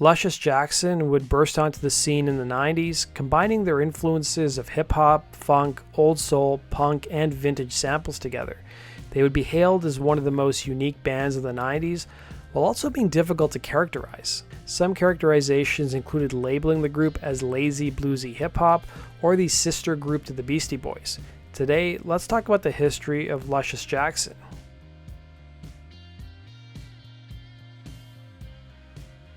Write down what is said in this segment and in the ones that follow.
Luscious Jackson would burst onto the scene in the 90s, combining their influences of hip-hop, funk, old soul, punk, and vintage samples together. They would be hailed as one of the most unique bands of the 90s, while also being difficult to characterize. Some characterizations included labeling the group as lazy bluesy hip-hop or the sister group to the Beastie Boys. Today, let's talk about the history of Luscious Jackson.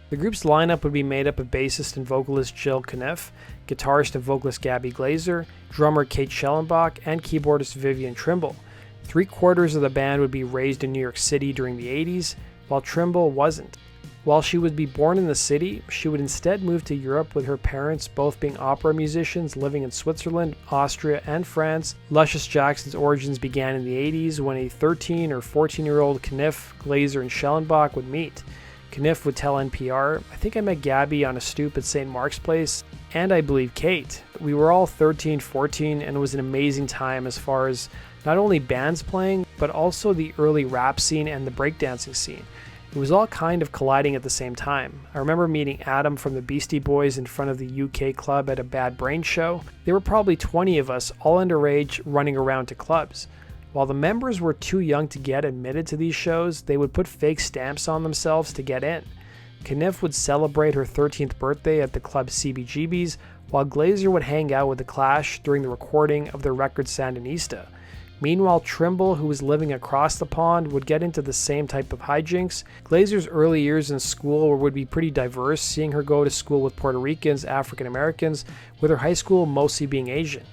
The group's lineup would be made up of bassist and vocalist Jill Kniff, guitarist and vocalist Gabby Glazer, drummer Kate Schellenbach, and keyboardist Vivian Trimble. 3/4 of the band would be raised in New York City during the 80s, while Trimble wasn't. While she would be born in the city, she would instead move to Europe with her parents both being opera musicians living in Switzerland, Austria, and France. Luscious Jackson's origins began in the 80s when a 13 or 14-year-old Kniff, Glazer, and Schellenbach would meet. Kniff would tell NPR, "I think I met Gabby on a stoop at St. Mark's Place, and I believe Kate. We were all 13, 14, and it was an amazing time as far as not only bands playing, but also the early rap scene and the breakdancing scene. It was all kind of colliding at the same time. I remember meeting Adam from the Beastie Boys in front of the UK club at a Bad Brain show. There were probably 20 of us, all underage, running around to clubs. While the members were too young to get admitted to these shows, they would put fake stamps on themselves to get in. Kniff would celebrate her 13th birthday at the club CBGB's, while Glazer would hang out with The Clash during the recording of their record Sandinista. Meanwhile, Trimble, who was living across the pond, would get into the same type of hijinks. Glazer's early years in school would be pretty diverse, seeing her go to school with Puerto Ricans, African Americans, with her high school mostly being Asian.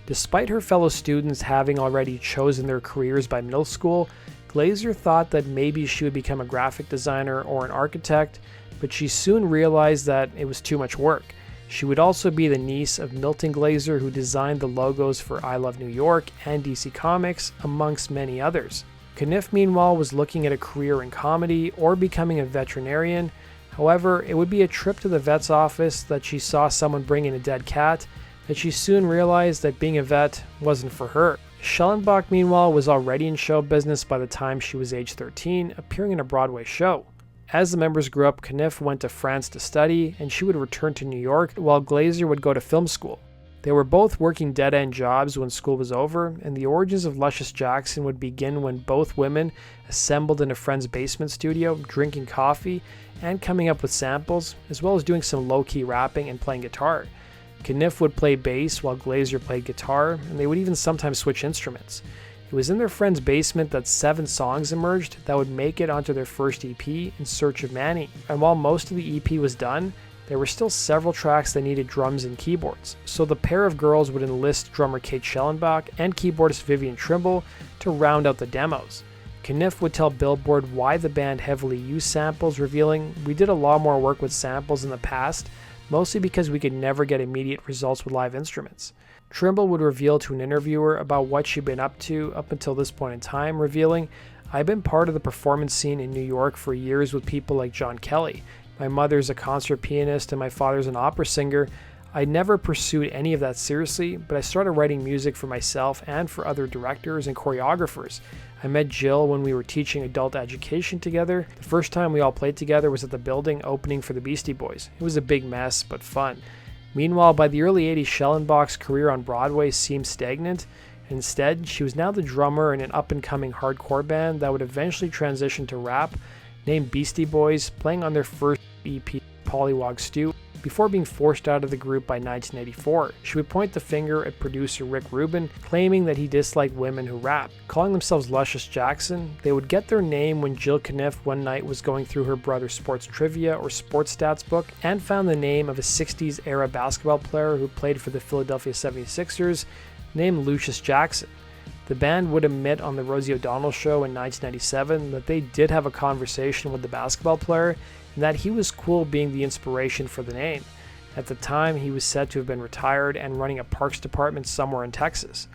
Despite her fellow students having already chosen their careers by middle school, Glazer thought that maybe she would become a graphic designer or an architect, but she soon realized that it was too much work. She would also be the niece of Milton Glazer, who designed the logos for I Love New York and DC Comics, amongst many others. Kniff, meanwhile, was looking at a career in comedy or becoming a veterinarian. However, it would be a trip to the vet's office that she saw someone bring in a dead cat, that she soon realized that being a vet wasn't for her. Schellenbach, meanwhile, was already in show business by the time she was age 13, appearing in a Broadway show. As the members grew up, Kniff went to France to study, and she would return to New York, while Glazer would go to film school. They were both working dead-end jobs when school was over, and the origins of Luscious Jackson would begin when both women assembled in a friend's basement studio, drinking coffee and coming up with samples, as well as doing some low-key rapping and playing guitar. Kniff would play bass while Glazer played guitar, and they would even sometimes switch instruments. It was in their friend's basement that 7 songs emerged that would make it onto their first EP, In Search of Manny. And while most of the EP was done, there were still several tracks that needed drums and keyboards. So the pair of girls would enlist drummer Kate Schellenbach and keyboardist Vivian Trimble to round out the demos. Kniff would tell Billboard why the band heavily used samples, revealing, "We did a lot more work with samples in the past, mostly because we could never get immediate results with live instruments." Trimble would reveal to an interviewer about what she'd been up to up until this point in time, revealing, "I've been part of the performance scene in New York for years with people like John Kelly. My mother's a concert pianist and my father's an opera singer. I never pursued any of that seriously, but I started writing music for myself and for other directors and choreographers. I met Jill when we were teaching adult education together. The first time we all played together was at the building opening for the Beastie Boys. It was a big mess, but fun." Meanwhile, by the early 80s, Schellenbach's career on Broadway seemed stagnant. Instead, she was now the drummer in an up-and-coming hardcore band that would eventually transition to rap, named Beastie Boys, playing on their first EP, Pollywog Stew, before being forced out of the group by 1984. She would point the finger at producer Rick Rubin, claiming that he disliked women who rap. Calling themselves Luscious Jackson, they would get their name when Jill Kniff one night was going through her brother's sports trivia or sports stats book and found the name of a 60s era basketball player who played for the Philadelphia 76ers named Luscious Jackson. The band would admit on the Rosie O'Donnell show in 1997 that they did have a conversation with the basketball player and that he was cool being the inspiration for the name. At the time, he was said to have been retired and running a parks department somewhere in Texas.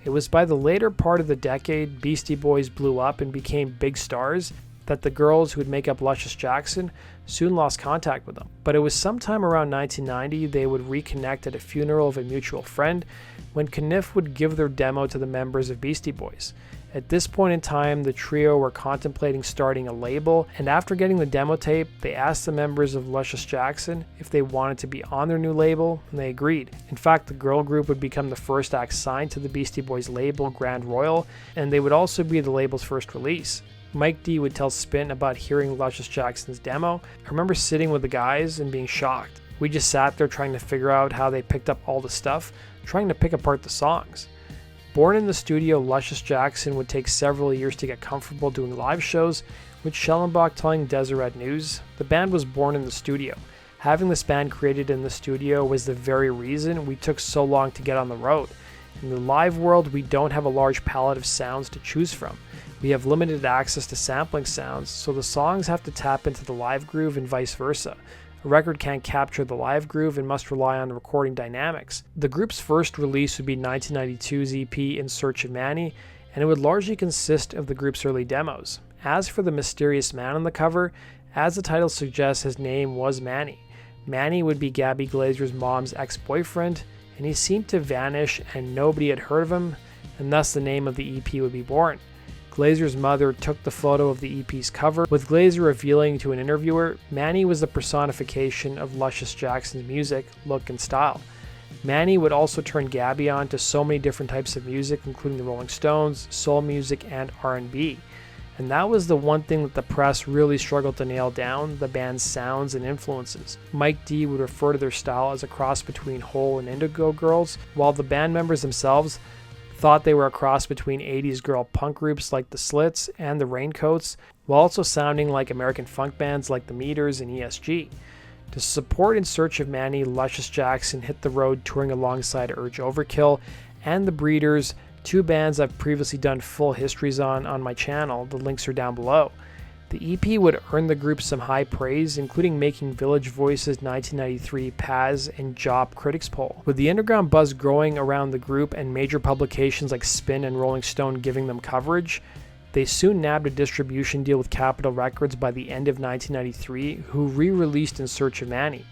It was by the later part of the decade Beastie Boys blew up and became big stars that the girls who would make up Luscious Jackson soon lost contact with them. But it was sometime around 1990 they would reconnect at a funeral of a mutual friend when Kniff would give their demo to the members of Beastie Boys. At this point in time, the trio were contemplating starting a label, and after getting the demo tape, they asked the members of Luscious Jackson if they wanted to be on their new label, and they agreed. In fact, the girl group would become the first act signed to the Beastie Boys label, Grand Royal, and they would also be the label's first release. Mike D would tell Spin about hearing Luscious Jackson's demo. I remember sitting with the guys and being shocked. We just sat there trying to figure out how they picked up all the stuff, trying to pick apart the songs. Born in the studio, Luscious Jackson would take several years to get comfortable doing live shows, with Schellenbach telling Deseret News, "The band was born in the studio. Having this band created in the studio was the very reason we took so long to get on the road. In the live world, we don't have a large palette of sounds to choose from. We have limited access to sampling sounds, so the songs have to tap into the live groove and vice versa. A record can't capture the live groove and must rely on recording dynamics." The group's first release would be 1992's EP In Search of Manny, and it would largely consist of the group's early demos. As for the mysterious man on the cover, as the title suggests, his name was Manny. Manny would be Gabby Glazer's mom's ex-boyfriend, and he seemed to vanish and nobody had heard of him, and thus the name of the EP would be born. Glazer's mother took the photo of the EP's cover, with Glazer revealing to an interviewer, Manny was the personification of Luscious Jackson's music, look, and style. Manny would also turn Gabby on to so many different types of music, including the Rolling Stones, soul music, and R&B. And that was the one thing that the press really struggled to nail down, the band's sounds and influences. Mike D would refer to their style as a cross between Hole and Indigo Girls, while the band members themselves thought they were a cross between 80s girl punk groups like the Slits and the Raincoats, while also sounding like American funk bands like the Meters and ESG. To support In Search of Manny, Luscious Jackson hit the road touring alongside Urge Overkill and the Breeders, two bands I've previously done full histories on my channel. The links are down below. The EP would earn the group some high praise, including making Village Voice's 1993 Paz and Jop Critics poll. With the underground buzz growing around the group and major publications like Spin and Rolling Stone giving them coverage, they soon nabbed a distribution deal with Capitol Records by the end of 1993, who re-released In Search of Manny.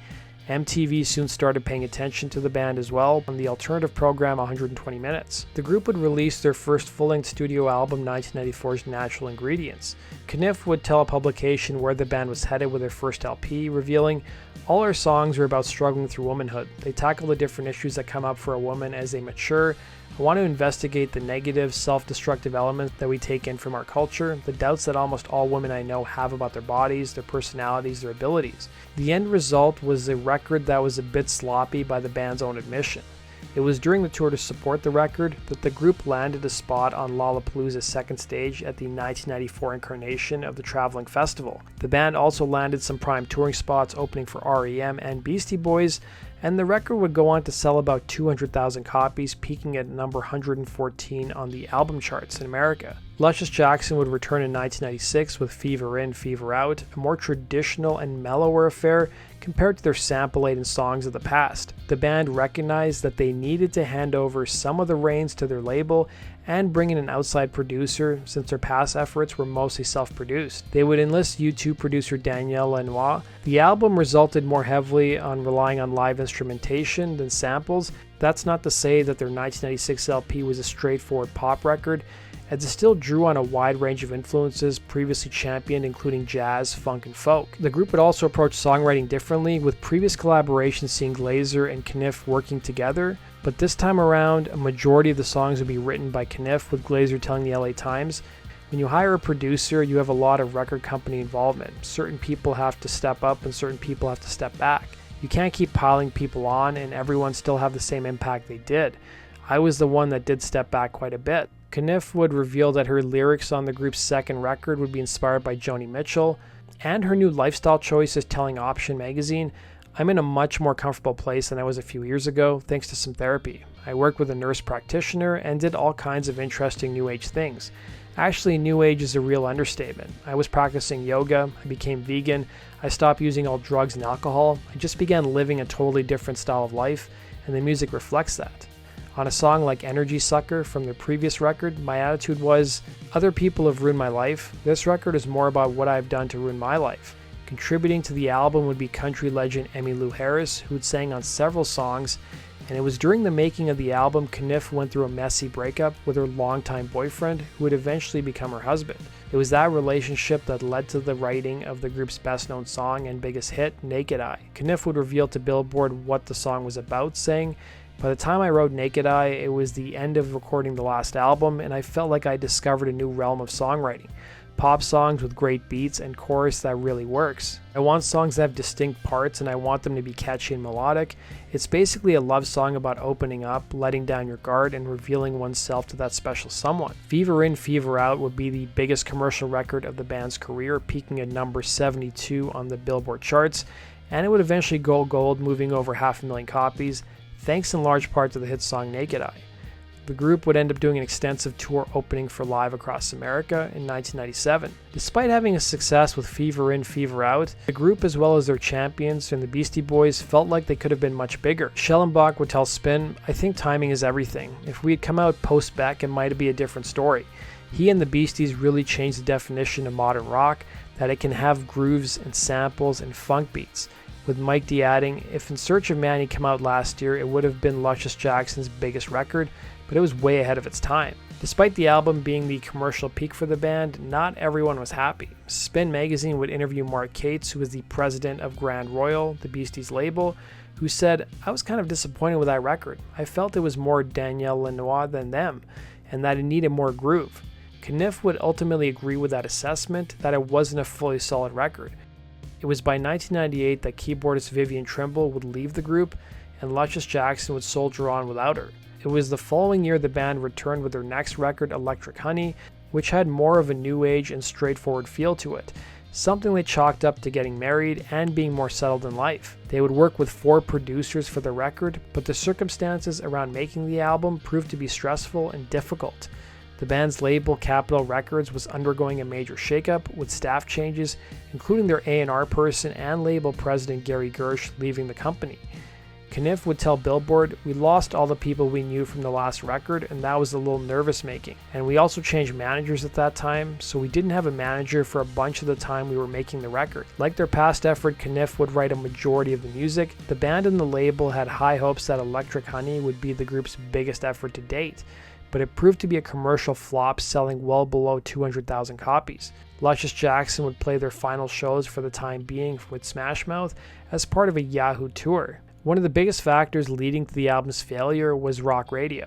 MTV soon started paying attention to the band as well on the alternative program 120 Minutes. The group would release their first full-length studio album, 1994's Natural Ingredients. Kniff would tell a publication where the band was headed with their first LP, revealing, "All our songs are about struggling through womanhood. They tackle the different issues that come up for a woman as they mature. I want to investigate the negative, self-destructive elements that we take in from our culture, the doubts that almost all women I know have about their bodies, their personalities, their abilities." The end result was a record that was a bit sloppy by the band's own admission. It was during the tour to support the record that the group landed a spot on Lollapalooza's second stage at the 1994 incarnation of the Traveling Festival. The band also landed some prime touring spots opening for REM and Beastie Boys, and the record would go on to sell about 200,000 copies, peaking at number 114 on the album charts in America. Luscious Jackson would return in 1996 with Fever In, Fever Out, a more traditional and mellower affair compared to their sample-laden songs of the past. The band recognized that they needed to hand over some of the reins to their label and bring in an outside producer, since their past efforts were mostly self-produced. They would enlist U2 producer Daniel Lanois. The album resulted more heavily on relying on live instrumentation than samples. That's not to say that their 1996 LP was a straightforward pop record, as it still drew on a wide range of influences previously championed, including jazz, funk, and folk. The group would also approach songwriting differently, with previous collaborations seeing Glazer and Kniff working together, but this time around, a majority of the songs would be written by Kniff, with Glazer telling the LA Times, "When you hire a producer, you have a lot of record company involvement. Certain people have to step up and certain people have to step back. You can't keep piling people on and everyone still have the same impact they did. I was the one that did step back quite a bit." Kniff would reveal that her lyrics on the group's second record would be inspired by Joni Mitchell, and her new lifestyle choices telling Option magazine, "I'm in a much more comfortable place than I was a few years ago, thanks to some therapy. I worked with a nurse practitioner and did all kinds of interesting New Age things. Actually, New Age is a real understatement. I was practicing yoga, I became vegan, I stopped using all drugs and alcohol, I just began living a totally different style of life, and the music reflects that." On a song like Energy Sucker from their previous record, my attitude was, "Other people have ruined my life. This record is more about what I've done to ruin my life." Contributing to the album would be country legend Emmylou Harris, who'd sang on several songs, And it was during the making of the album, Kniff went through a messy breakup with her longtime boyfriend, who would eventually become her husband. It was that relationship that led to the writing of the group's best-known song and biggest hit, Naked Eye. Kniff would reveal to Billboard what the song was about, saying, "By the time I wrote Naked Eye, it was the end of recording the last album, and I felt like I discovered a new realm of songwriting. Pop songs with great beats and chorus that really works. I want songs that have distinct parts and I want them to be catchy and melodic. It's basically a love song about opening up, letting down your guard, and revealing oneself to that special someone." Fever In, Fever Out would be the biggest commercial record of the band's career, peaking at number 72 on the Billboard charts, and it would eventually go gold, moving over 500,000 copies, thanks in large part to the hit song Naked Eye. The group would end up doing an extensive tour opening for Live Across America in 1997. Despite having a success with Fever In, Fever Out, the group as well as their champions and the Beastie Boys felt like they could have been much bigger. Schellenbach would tell Spin, "I think timing is everything. If we had come out post-Beck, it might be a different story. He and the Beasties really changed the definition of modern rock, that it can have grooves and samples and funk beats." With Mike D adding, "If In Search of Manny came out last year, it would have been Luscious Jackson's biggest record, but it was way ahead of its time." Despite the album being the commercial peak for the band, not everyone was happy. Spin magazine would interview Mark Cates, who was the president of Grand Royal, the Beasties label, who said, "I was kind of disappointed with that record. I felt it was more Danielle Lanois than them, and that it needed more groove." Kniff would ultimately agree with that assessment, that it wasn't a fully solid record. It was by 1998 that keyboardist Vivian Trimble would leave the group, and Luscious Jackson would soldier on without her. It was the following year the band returned with their next record, Electric Honey, which had more of a new age and straightforward feel to it, something they chalked up to getting married and being more settled in life. They would work with 4 producers for the record, but the circumstances around making the album proved to be stressful and difficult. The band's label, Capitol Records, was undergoing a major shakeup with staff changes, including their A&R person and label president Gary Gersh leaving the company. Kniff would tell Billboard, "We lost all the people we knew from the last record, and that was a little nervous making. And we also changed managers at that time, so we didn't have a manager for a bunch of the time we were making the record." Like their past effort, Kniff would write a majority of the music. The band and the label had high hopes that Electric Honey would be the group's biggest effort to date, but it proved to be a commercial flop, selling well below 200,000 copies. Luscious Jackson would play their final shows for the time being with Smash Mouth as part of a Yahoo tour. One of the biggest factors leading to the album's failure was rock radio.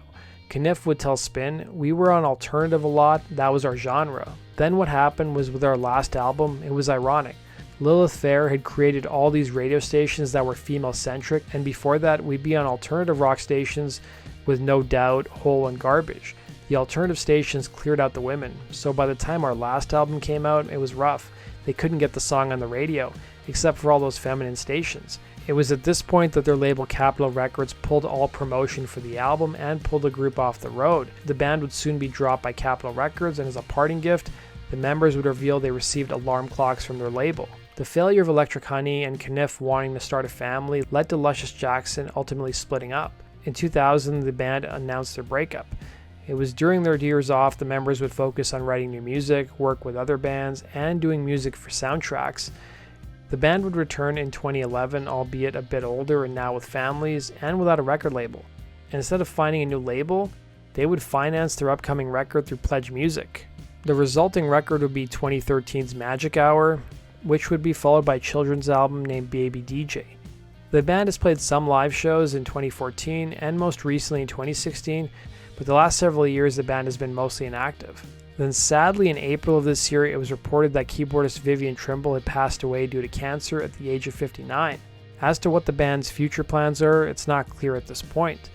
Kniff would tell Spin, "We were on alternative a lot, that was our genre. Then what happened was with our last album, it was ironic. Lilith Fair had created all these radio stations that were female-centric, and before that we'd be on alternative rock stations with No Doubt, Hole, and Garbage. The alternative stations cleared out the women, so by the time our last album came out, it was rough. They couldn't get the song on the radio, except for all those feminine stations. It was at this point that their label Capitol Records pulled all promotion for the album and pulled the group off the road. The band would soon be dropped by Capitol Records, and as a parting gift, the members would reveal they received alarm clocks from their label. The failure of Electric Honey and Kniff wanting to start a family led to Luscious Jackson ultimately splitting up. In 2000, the band announced their breakup. It was during their years off the members would focus on writing new music, work with other bands, and doing music for soundtracks. The band would return in 2011, albeit a bit older and now with families and without a record label. And instead of finding a new label, they would finance their upcoming record through Pledge Music. The resulting record would be 2013's Magic Hour, which would be followed by a children's album named Baby DJ. The band has played some live shows in 2014 and most recently in 2016, but the last several years the band has been mostly inactive. Then sadly in April of this year it was reported that keyboardist Vivian Trimble had passed away due to cancer at the age of 59. As to what the band's future plans are, it's not clear at this point.